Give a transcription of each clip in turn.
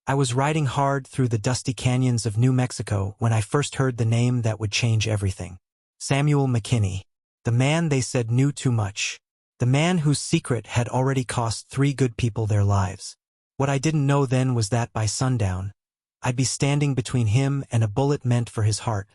I was riding hard through the dusty canyons of New Mexico when I first heard the name that would change everything. Samuel McKinney. The man they said knew too much. The man whose secret had already cost 3 good people their lives. What I didn't know then was that by sundown, I'd be standing between him and a bullet meant for his heart,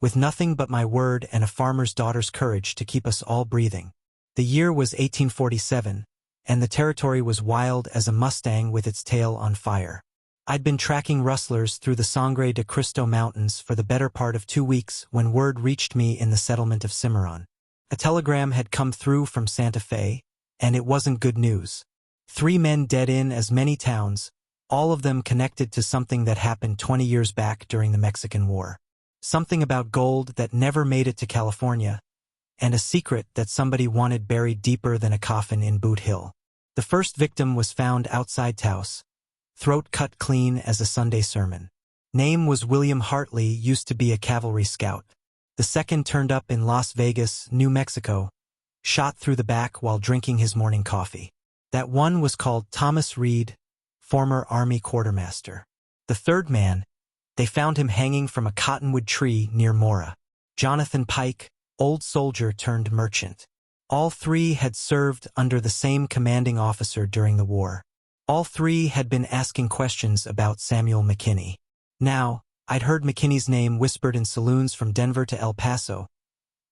with nothing but my word and a farmer's daughter's courage to keep us all breathing. The year was 1847, and the territory was wild as a Mustang with its tail on fire. I'd been tracking rustlers through the Sangre de Cristo Mountains for the better part of 2 weeks when word reached me in the settlement of Cimarron. A telegram had come through from Santa Fe, and it wasn't good news. 3 men dead in as many towns, all of them connected to something that happened 20 years back during the Mexican War. Something about gold that never made it to California, and a secret that somebody wanted buried deeper than a coffin in Boot Hill. The first victim was found outside Taos, throat cut clean as a Sunday sermon. Name was William Hartley, used to be a cavalry scout. The second turned up in Las Vegas, New Mexico, shot through the back while drinking his morning coffee. That one was called Thomas Reed, former Army quartermaster. The third man, they found him hanging from a cottonwood tree near Mora. Jonathan Pike, old soldier turned merchant. All 3 had served under the same commanding officer during the war. All 3 had been asking questions about Samuel McKinney. Now, I'd heard McKinney's name whispered in saloons from Denver to El Paso,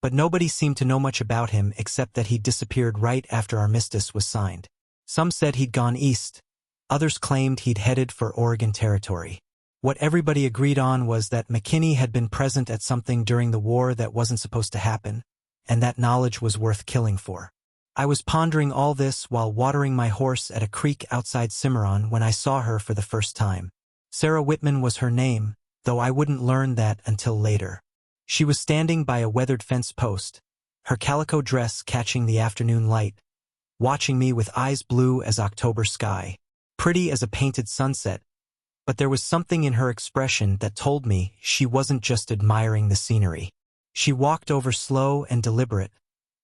but nobody seemed to know much about him except that he'd disappeared right after armistice was signed. Some said he'd gone east, others claimed he'd headed for Oregon Territory. What everybody agreed on was that McKinney had been present at something during the war that wasn't supposed to happen, and that knowledge was worth killing for. I was pondering all this while watering my horse at a creek outside Cimarron when I saw her for the first time. Sarah Whitman was her name, though I wouldn't learn that until later. She was standing by a weathered fence post, her calico dress catching the afternoon light, watching me with eyes blue as October sky, pretty as a painted sunset, but there was something in her expression that told me she wasn't just admiring the scenery. She walked over slow and deliberate,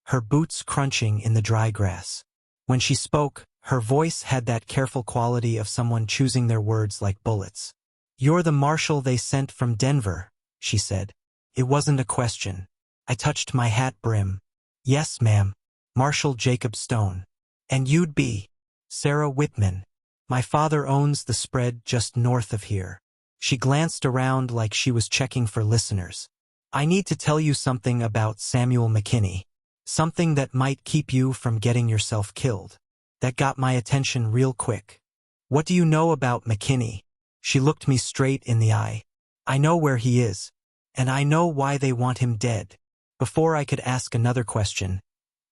her boots crunching in the dry grass. When she spoke, her voice had that careful quality of someone choosing their words like bullets. "You're the marshal they sent from Denver," she said. It wasn't a question. I touched my hat brim. "Yes, ma'am. Marshal Jacob Stone. And you'd be Sarah Whitman. My father owns the spread just north of here." She glanced around like she was checking for listeners. "I need to tell you something about Samuel McKinney. Something that might keep you from getting yourself killed." That got my attention real quick. "What do you know about McKinney?" She looked me straight in the eye. "I know where he is, and I know why they want him dead." Before I could ask another question,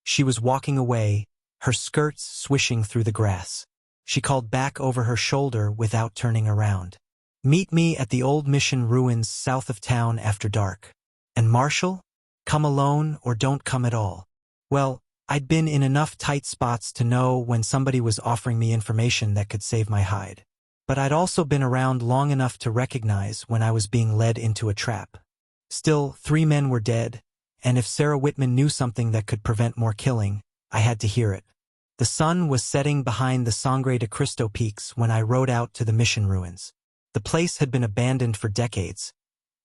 she was walking away, her skirts swishing through the grass. She called back over her shoulder without turning around. "Meet me at the old mission ruins south of town after dark. And Marshall? Come alone or don't come at all." Well, I'd been in enough tight spots to know when somebody was offering me information that could save my hide. But I'd also been around long enough to recognize when I was being led into a trap. Still, 3 men were dead, and if Sarah Whitman knew something that could prevent more killing, I had to hear it. The sun was setting behind the Sangre de Cristo peaks when I rode out to the mission ruins. The place had been abandoned for decades,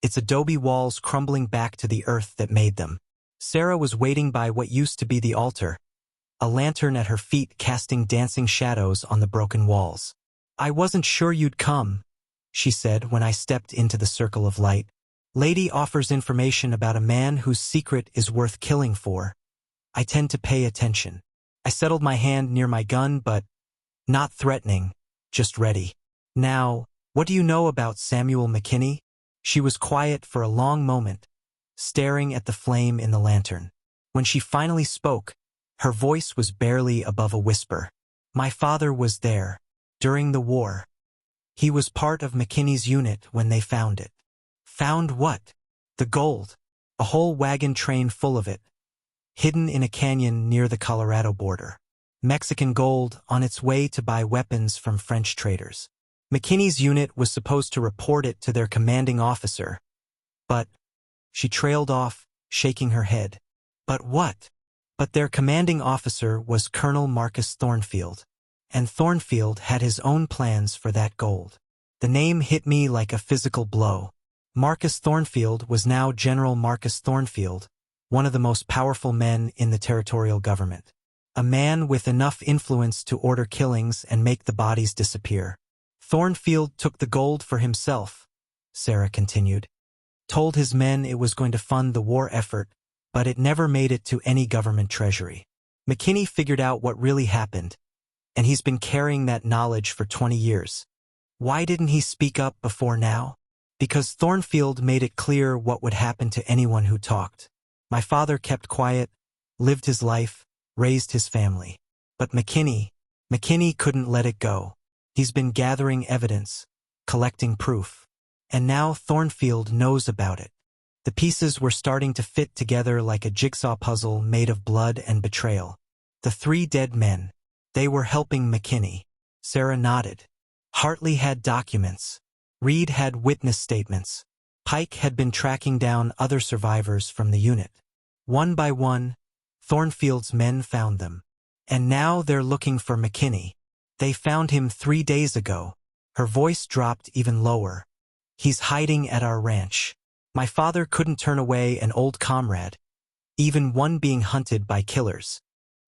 its adobe walls crumbling back to the earth that made them. Sarah was waiting by what used to be the altar, a lantern at her feet casting dancing shadows on the broken walls. "I wasn't sure you'd come," she said when I stepped into the circle of light. "Lady offers information about a man whose secret is worth killing for. I tend to pay attention." I settled my hand near my gun, but not threatening, just ready. "Now, what do you know about Samuel McKinney?" She was quiet for a long moment, staring at the flame in the lantern. When she finally spoke, her voice was barely above a whisper. "My father was there, during the war. He was part of McKinney's unit when they found it." "Found what?" "The gold. A whole wagon train full of it, hidden in a canyon near the Colorado border. Mexican gold on its way to buy weapons from French traders. McKinney's unit was supposed to report it to their commanding officer, but..." She trailed off, shaking her head. "But what?" "But their commanding officer was Colonel Marcus Thornfield, and Thornfield had his own plans for that gold. The name hit me like a physical blow. Marcus Thornfield was now General Marcus Thornfield, one of the most powerful men in the territorial government. A man with enough influence to order killings and make the bodies disappear. Thornfield took the gold for himself, Sarah continued. Told his men it was going to fund the war effort, but it never made it to any government treasury. McKinney figured out what really happened, and he's been carrying that knowledge for 20 years. Why didn't he speak up before now? Because Thornfield made it clear what would happen to anyone who talked. My father kept quiet, lived his life, raised his family. But McKinney couldn't let it go. He's been gathering evidence, collecting proof. And now Thornfield knows about it. The pieces were starting to fit together like a jigsaw puzzle made of blood and betrayal. The 3 dead men. They were helping McKinney. Sarah nodded. Hartley had documents. Reed had witness statements. Pike had been tracking down other survivors from the unit. One by one, Thornfield's men found them. And now they're looking for McKinney. They found him 3 days ago. Her voice dropped even lower. He's hiding at our ranch. My father couldn't turn away an old comrade, even one being hunted by killers.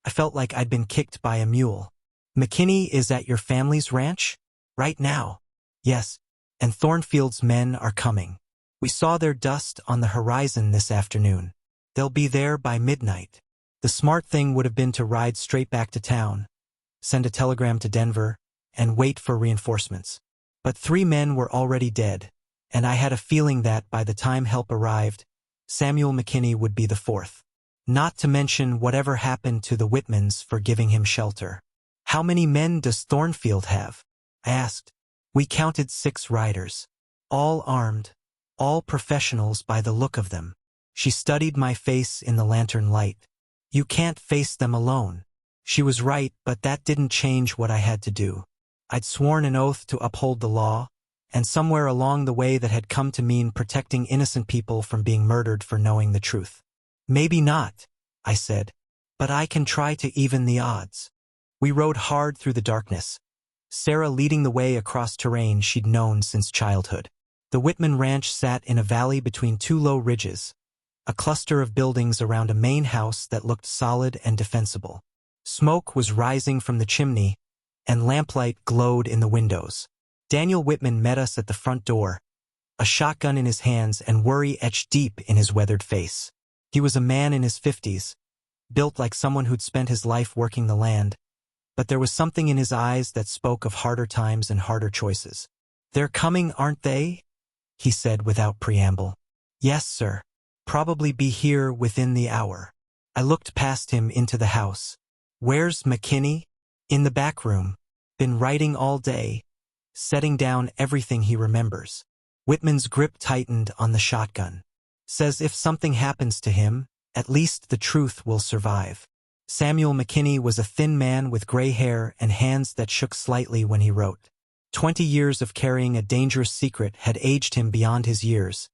I felt like I'd been kicked by a mule. McKinney is at your family's ranch? Right now. Yes, and Thornfield's men are coming. We saw their dust on the horizon this afternoon. They'll be there by midnight. The smart thing would have been to ride straight back to town, send a telegram to Denver, and wait for reinforcements. But 3 men were already dead, and I had a feeling that by the time help arrived, Samuel McKinney would be the 4th. Not to mention whatever happened to the Whitmans for giving him shelter. How many men does Thornfield have? I asked. We counted 6 riders. All armed, all professionals by the look of them. She studied my face in the lantern light. You can't face them alone. She was right, but that didn't change what I had to do. I'd sworn an oath to uphold the law, and somewhere along the way that had come to mean protecting innocent people from being murdered for knowing the truth. Maybe not, I said, but I can try to even the odds. We rode hard through the darkness, Sarah leading the way across terrain she'd known since childhood. The Whitman Ranch sat in a valley between 2 low ridges, a cluster of buildings around a main house that looked solid and defensible. Smoke was rising from the chimney, and lamplight glowed in the windows. Daniel Whitman met us at the front door, a shotgun in his hands and worry etched deep in his weathered face. He was a man in his 50s, built like someone who'd spent his life working the land, but there was something in his eyes that spoke of harder times and harder choices. They're coming, aren't they? He said without preamble. Yes, sir. Probably be here within the hour. I looked past him into the house. Where's McKinney? In the back room. Been writing all day, setting down everything he remembers. Whitman's grip tightened on the shotgun. Says if something happens to him, at least the truth will survive. Samuel McKinney was a thin man with gray hair and hands that shook slightly when he wrote. 20 years of carrying a dangerous secret had aged him beyond his years,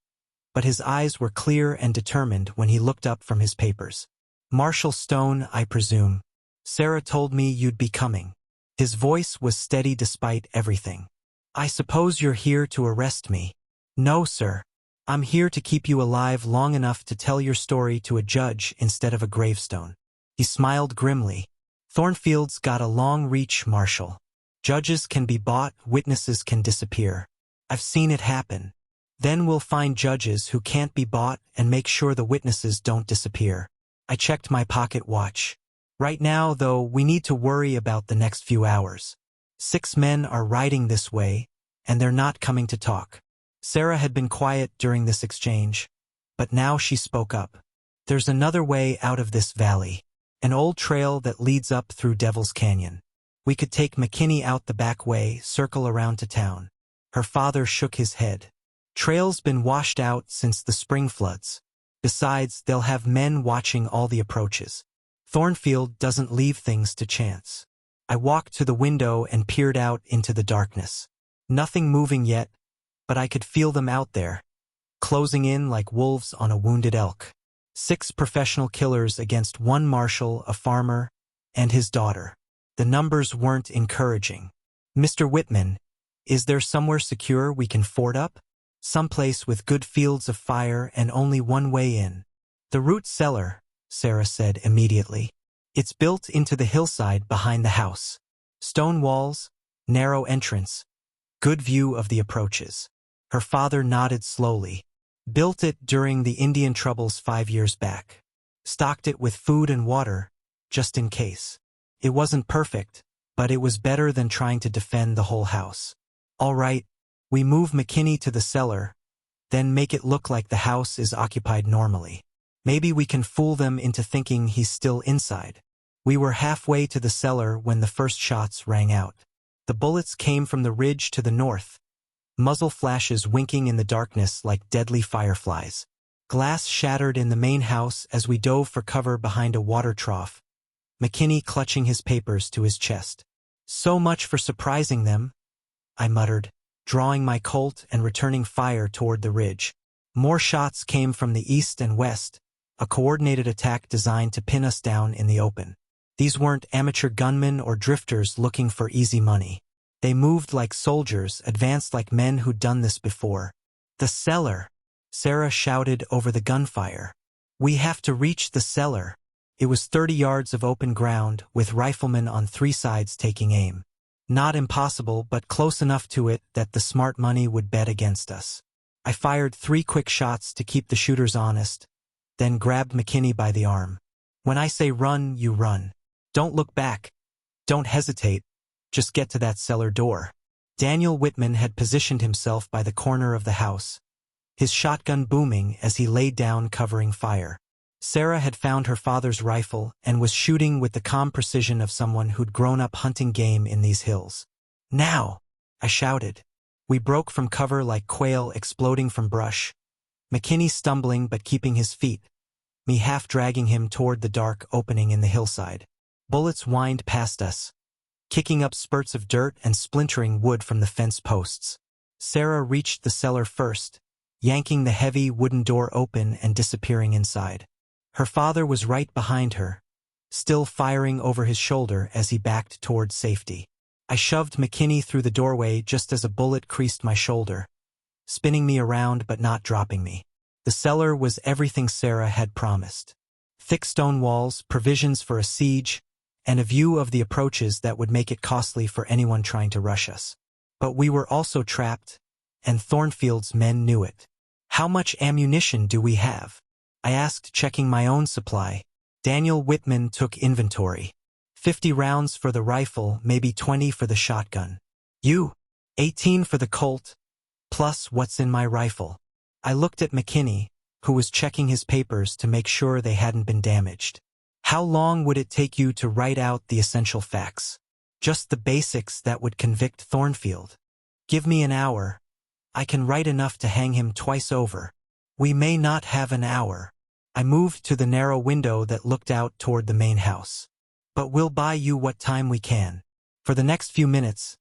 but his eyes were clear and determined when he looked up from his papers. Marshall Stone, I presume. Sarah told me you'd be coming. His voice was steady despite everything. I suppose you're here to arrest me. No, sir. I'm here to keep you alive long enough to tell your story to a judge instead of a gravestone. He smiled grimly. Thornfield's got a long reach, Marshall. Judges can be bought, witnesses can disappear. I've seen it happen. Then we'll find judges who can't be bought and make sure the witnesses don't disappear. I checked my pocket watch. Right now, though, we need to worry about the next few hours. 6 men are riding this way, and they're not coming to talk. Sarah had been quiet during this exchange, but now she spoke up. There's another way out of this valley, an old trail that leads up through Devil's Canyon. We could take McKinney out the back way, circle around to town. Her father shook his head. Trail's been washed out since the spring floods. Besides, they'll have men watching all the approaches. Thornfield doesn't leave things to chance. I walked to the window and peered out into the darkness. Nothing moving yet, but I could feel them out there, closing in like wolves on a wounded elk. 6 professional killers against 1 marshal, a farmer, and his daughter. The numbers weren't encouraging. Mr. Whitman, Is there somewhere secure we can ford up? Someplace with good fields of fire and only one way in. The root cellar, Sarah said immediately. It's built into the hillside behind the house. Stone walls, narrow entrance, good view of the approaches. Her father nodded slowly. Built it during the Indian troubles 5 years back. Stocked it with food and water, just in case. It wasn't perfect, but it was better than trying to defend the whole house. All right, we move McKinney to the cellar, then make it look like the house is occupied normally. Maybe we can fool them into thinking he's still inside. We were halfway to the cellar when the first shots rang out. The bullets came from the ridge to the north, muzzle flashes winking in the darkness like deadly fireflies. Glass shattered in the main house as we dove for cover behind a water trough, McKinney clutching his papers to his chest. So much for surprising them, I muttered, drawing my Colt and returning fire toward the ridge. More shots came from the east and west, a coordinated attack designed to pin us down in the open. These weren't amateur gunmen or drifters looking for easy money. They moved like soldiers, advanced like men who'd done this before. The cellar, Sarah shouted over the gunfire. We have to reach the cellar. It was 30 yards of open ground, with riflemen on 3 sides taking aim. Not impossible, but close enough to it that the smart money would bet against us. I fired 3 quick shots to keep the shooters honest, then grabbed McKinney by the arm. When I say run, you run. Don't look back. Don't hesitate. Just get to that cellar door. Daniel Whitman had positioned himself by the corner of the house, his shotgun booming as he laid down covering fire. Sarah had found her father's rifle and was shooting with the calm precision of someone who'd grown up hunting game in these hills. Now! I shouted. We broke from cover like quail exploding from brush, McKinney stumbling but keeping his feet, me half dragging him toward the dark opening in the hillside. Bullets whined past us, kicking up spurts of dirt and splintering wood from the fence posts. Sarah reached the cellar first, yanking the heavy wooden door open and disappearing inside. Her father was right behind her, still firing over his shoulder as he backed toward safety. I shoved McKinney through the doorway just as a bullet creased my shoulder, spinning me around but not dropping me. The cellar was everything Sarah had promised. Thick stone walls, provisions for a siege, and a view of the approaches that would make it costly for anyone trying to rush us. But we were also trapped, and Thornfield's men knew it. How much ammunition do we have? I asked, checking my own supply. Daniel Whitman took inventory. 50 rounds for the rifle, maybe 20 for the shotgun. You? 18 for the Colt, plus what's in my rifle. I looked at McKinney, who was checking his papers to make sure they hadn't been damaged. How long would it take you to write out the essential facts? Just the basics that would convict Thornfield. Give me an hour. I can write enough to hang him twice over. We may not have an hour. I moved to the narrow window that looked out toward the main house. But we'll buy you what time we can. For the next few minutes,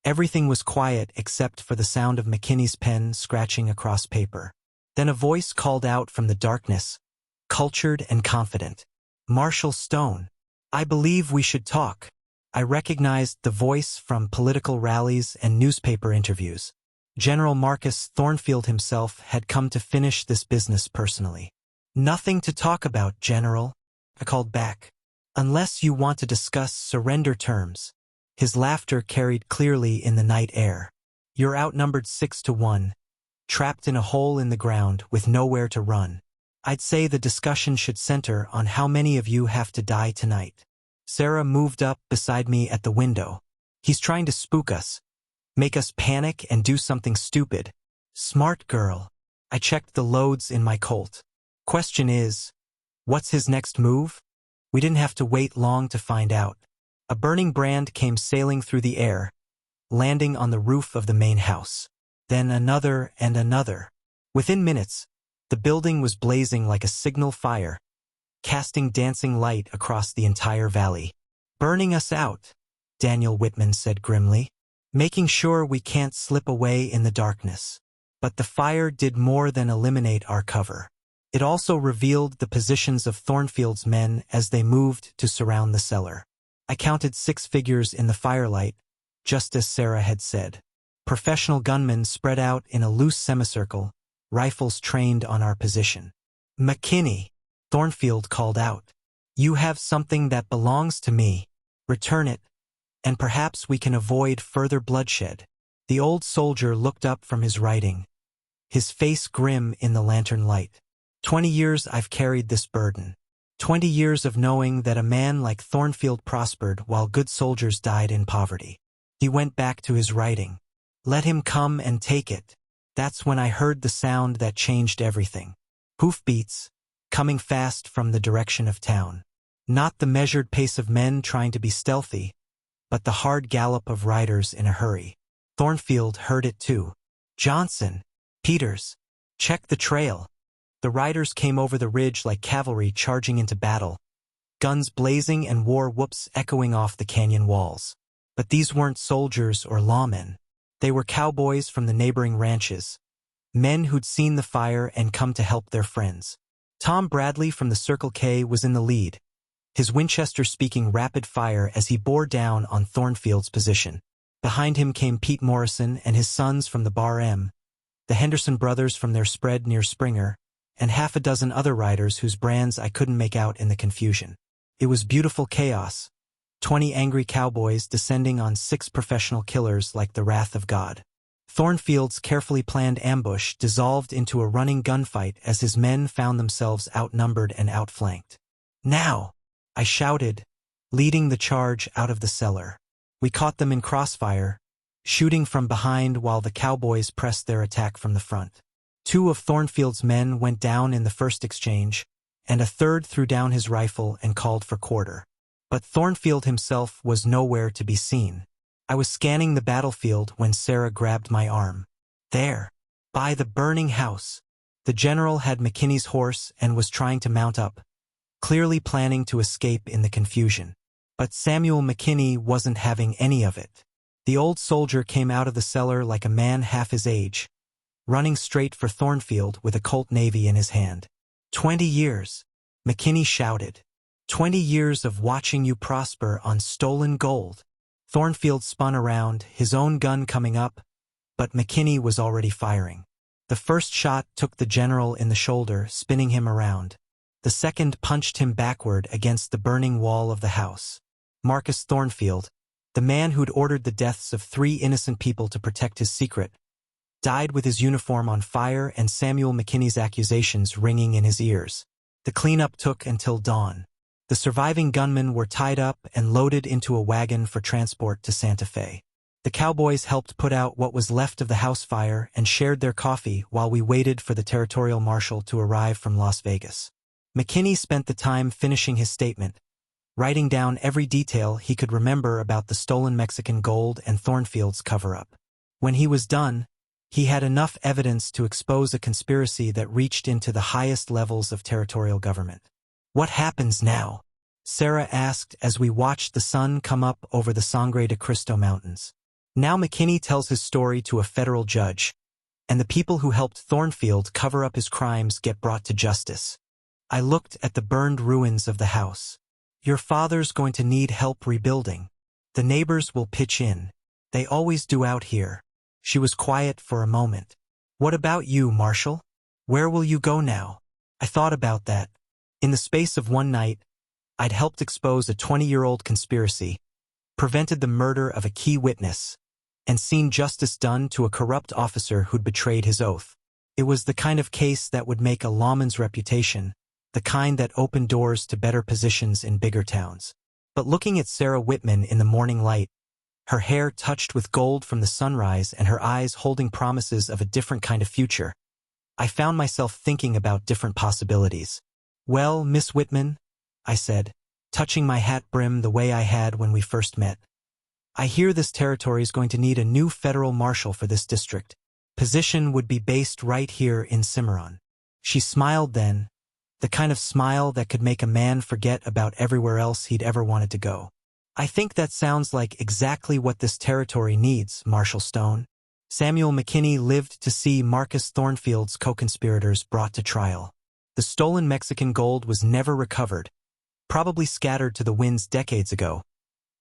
everything was quiet except for the sound of McKinney's pen scratching across paper. Then a voice called out from the darkness, cultured and confident. Marshall Stone. I believe we should talk. I recognized the voice from political rallies and newspaper interviews. General Marcus Thornfield himself had come to finish this business personally. Nothing to talk about, General, I called back. Unless you want to discuss surrender terms. His laughter carried clearly in the night air. You're outnumbered 6-1, trapped in a hole in the ground with nowhere to run. I'd say the discussion should center on how many of you have to die tonight. Sarah moved up beside me at the window. He's trying to spook us, make us panic and do something stupid. Smart girl. I checked the loads in my Colt. Question is, what's his next move? We didn't have to wait long to find out. A burning brand came sailing through the air, landing on the roof of the main house. Then another and another. Within minutes, the building was blazing like a signal fire, casting dancing light across the entire valley. Burning us out, Daniel Whitman said grimly, making sure we can't slip away in the darkness. But the fire did more than eliminate our cover. It also revealed the positions of Thornfield's men as they moved to surround the cellar. I counted 6 figures in the firelight, just as Sarah had said. Professional gunmen spread out in a loose semicircle, rifles trained on our position. "McKinney," Thornfield called out. "You have something that belongs to me. Return it, and perhaps we can avoid further bloodshed." The old soldier looked up from his writing, his face grim in the lantern light. 20 years I've carried this burden. 20 years of knowing that a man like Thornfield prospered while good soldiers died in poverty. He went back to his writing. Let him come and take it. That's when I heard the sound that changed everything. Hoofbeats, coming fast from the direction of town. Not the measured pace of men trying to be stealthy, but the hard gallop of riders in a hurry. Thornfield heard it too. "Johnson, Peters, check the trail." The riders came over the ridge like cavalry charging into battle, guns blazing and war whoops echoing off the canyon walls. But these weren't soldiers or lawmen. They were cowboys from the neighboring ranches, men who'd seen the fire and come to help their friends. Tom Bradley from the Circle K was in the lead, his Winchester speaking rapid fire as he bore down on Thornfield's position. Behind him came Pete Morrison and his sons from the Bar M, the Henderson brothers from their spread near Springer, and half a dozen other riders whose brands I couldn't make out in the confusion. It was beautiful chaos, 20 angry cowboys descending on 6 professional killers like the wrath of God. Thornfield's carefully planned ambush dissolved into a running gunfight as his men found themselves outnumbered and outflanked. "Now!" I shouted, leading the charge out of the cellar. We caught them in crossfire, shooting from behind while the cowboys pressed their attack from the front. 2 of Thornfield's men went down in the first exchange, and a third threw down his rifle and called for quarter. But Thornfield himself was nowhere to be seen. I was scanning the battlefield when Sarah grabbed my arm. "There, by the burning house." The general had McKinney's horse and was trying to mount up, clearly planning to escape in the confusion. But Samuel McKinney wasn't having any of it. The old soldier came out of the cellar like a man half his age, running straight for Thornfield with a Colt Navy in his hand. 20 years, McKinney shouted. 20 years of watching you prosper on stolen gold. Thornfield spun around, his own gun coming up, but McKinney was already firing. The first shot took the general in the shoulder, spinning him around. The second punched him backward against the burning wall of the house. Marcus Thornfield, the man who'd ordered the deaths of 3 innocent people to protect his secret, died with his uniform on fire and Samuel McKinney's accusations ringing in his ears. The cleanup took until dawn. The surviving gunmen were tied up and loaded into a wagon for transport to Santa Fe. The cowboys helped put out what was left of the house fire and shared their coffee while we waited for the territorial marshal to arrive from Las Vegas. McKinney spent the time finishing his statement, writing down every detail he could remember about the stolen Mexican gold and Thornfield's cover-up. When he was done, he had enough evidence to expose a conspiracy that reached into the highest levels of territorial government. "What happens now?" Sarah asked as we watched the sun come up over the Sangre de Cristo Mountains. Now McKinney tells his story to a federal judge, and the people who helped Thornfield cover up his crimes get brought to justice. I looked at the burned ruins of the house. "Your father's going to need help rebuilding. The neighbors will pitch in. They always do out here." She was quiet for a moment. "What about you, Marshal? Where will you go now?" I thought about that. In the space of one night, I'd helped expose a 20-year-old conspiracy, prevented the murder of a key witness, and seen justice done to a corrupt officer who'd betrayed his oath. It was the kind of case that would make a lawman's reputation, the kind that opened doors to better positions in bigger towns. But looking at Sarah Whitman in the morning light, her hair touched with gold from the sunrise and her eyes holding promises of a different kind of future, I found myself thinking about different possibilities. "Well, Miss Whitman," I said, touching my hat brim the way I had when we first met, "I hear this territory is going to need a new federal marshal for this district. Position would be based right here in Cimarron." She smiled then, the kind of smile that could make a man forget about everywhere else he'd ever wanted to go. "I think that sounds like exactly what this territory needs, Marshal Stone." Samuel McKinney lived to see Marcus Thornfield's co-conspirators brought to trial. The stolen Mexican gold was never recovered, probably scattered to the winds decades ago,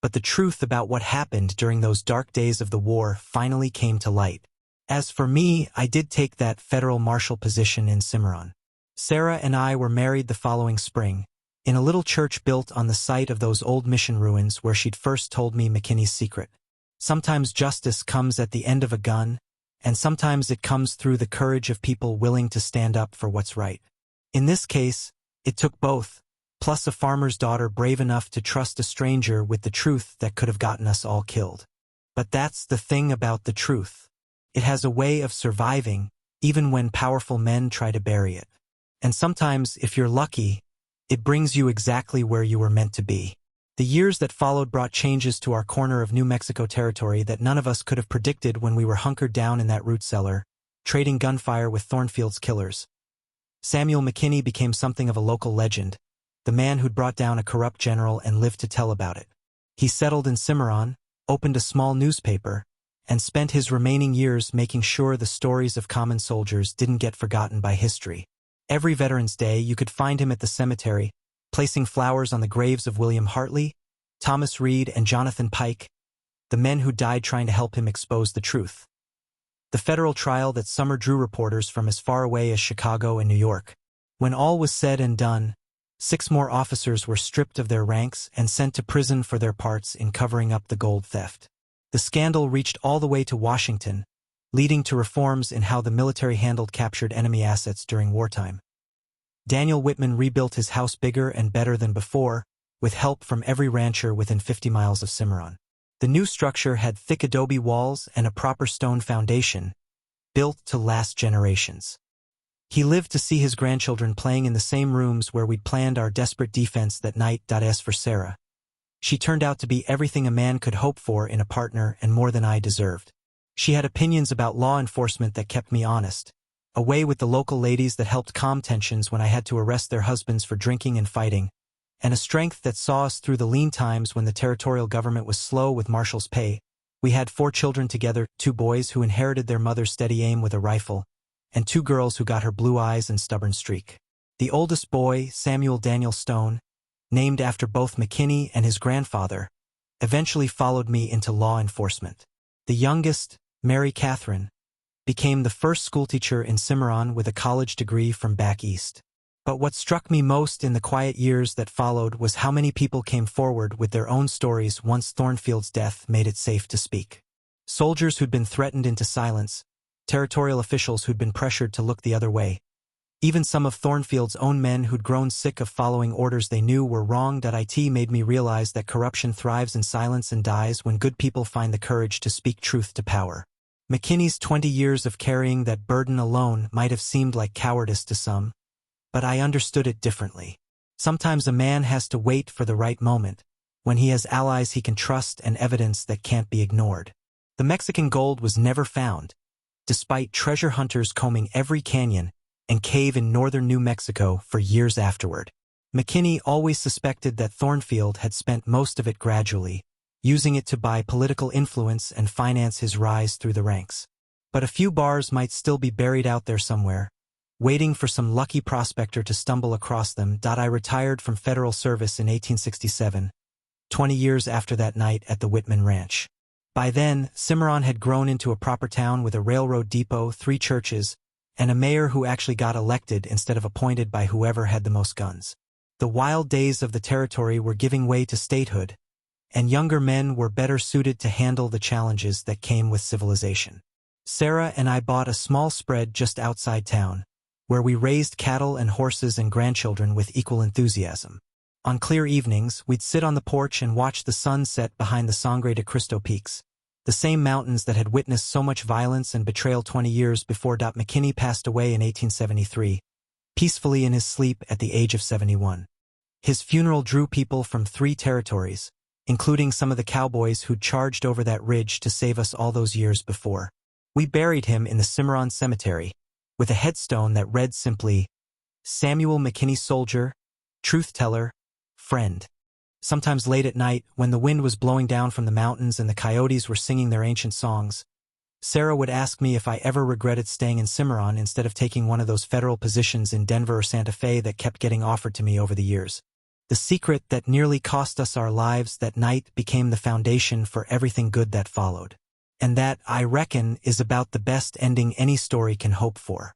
but the truth about what happened during those dark days of the war finally came to light. As for me, I did take that federal marshal position in Cimarron. Sarah and I were married the following spring, in a little church built on the site of those old mission ruins where she'd first told me McKinney's secret. Sometimes justice comes at the end of a gun, and sometimes it comes through the courage of people willing to stand up for what's right. In this case, it took both, plus a farmer's daughter brave enough to trust a stranger with the truth that could have gotten us all killed. But that's the thing about the truth. It has a way of surviving, even when powerful men try to bury it. And sometimes, if you're lucky, it brings you exactly where you were meant to be. The years that followed brought changes to our corner of New Mexico territory that none of us could have predicted when we were hunkered down in that root cellar, trading gunfire with Thornfield's killers. Samuel McKinney became something of a local legend, the man who'd brought down a corrupt general and lived to tell about it. He settled in Cimarron, opened a small newspaper, and spent his remaining years making sure the stories of common soldiers didn't get forgotten by history. Every Veterans Day, you could find him at the cemetery, placing flowers on the graves of William Hartley, Thomas Reed, and Jonathan Pike, the men who died trying to help him expose the truth. The federal trial that summer drew reporters from as far away as Chicago and New York. When all was said and done, 6 more officers were stripped of their ranks and sent to prison for their parts in covering up the gold theft. The scandal reached all the way to Washington, leading to reforms in how the military handled captured enemy assets during wartime. Daniel Whitman rebuilt his house bigger and better than before, with help from every rancher within 50 miles of Cimarron. The new structure had thick adobe walls and a proper stone foundation, built to last generations. He lived to see his grandchildren playing in the same rooms where we'd planned our desperate defense that night. As for Sarah, she turned out to be everything a man could hope for in a partner and more than I deserved. She had opinions about law enforcement that kept me honest, a way with the local ladies that helped calm tensions when I had to arrest their husbands for drinking and fighting, and a strength that saw us through the lean times when the territorial government was slow with marshal's pay. We had 4 children together, 2 boys who inherited their mother's steady aim with a rifle, and 2 girls who got her blue eyes and stubborn streak. The oldest boy, Samuel Daniel Stone, named after both McKinney and his grandfather, eventually followed me into law enforcement. The youngest, Mary Catherine, became the first schoolteacher in Cimarron with a college degree from back east. But what struck me most in the quiet years that followed was how many people came forward with their own stories once Thornfield's death made it safe to speak. Soldiers who'd been threatened into silence, territorial officials who'd been pressured to look the other way, even some of Thornfield's own men who'd grown sick of following orders they knew were wrong. It made me realize that corruption thrives in silence and dies when good people find the courage to speak truth to power. McKinney's 20 years of carrying that burden alone might have seemed like cowardice to some, but I understood it differently. Sometimes a man has to wait for the right moment, when he has allies he can trust and evidence that can't be ignored. The Mexican gold was never found, despite treasure hunters combing every canyon and cave in northern New Mexico for years afterward. McKinney always suspected that Thornfield had spent most of it gradually, using it to buy political influence and finance his rise through the ranks. But a few bars might still be buried out there somewhere, waiting for some lucky prospector to stumble across them. I retired from federal service in 1867, 20 years after that night at the Whitman Ranch. By then, Cimarron had grown into a proper town with a railroad depot, 3 churches, and a mayor who actually got elected instead of appointed by whoever had the most guns. The wild days of the territory were giving way to statehood, and younger men were better suited to handle the challenges that came with civilization. Sarah and I bought a small spread just outside town, where we raised cattle and horses and grandchildren with equal enthusiasm. On clear evenings, we'd sit on the porch and watch the sun set behind the Sangre de Cristo peaks, the same mountains that had witnessed so much violence and betrayal 20 years before. McKinney passed away in 1873, peacefully in his sleep at the age of 71. His funeral drew people from 3 territories, including some of the cowboys who'd charged over that ridge to save us all those years before. We buried him in the Cimarron Cemetery, with a headstone that read simply, Samuel McKinney, soldier, truth-teller, friend. Sometimes late at night, when the wind was blowing down from the mountains and the coyotes were singing their ancient songs, Sarah would ask me if I ever regretted staying in Cimarron instead of taking one of those federal positions in Denver or Santa Fe that kept getting offered to me over the years. The secret that nearly cost us our lives that night became the foundation for everything good that followed. And that, I reckon, is about the best ending any story can hope for.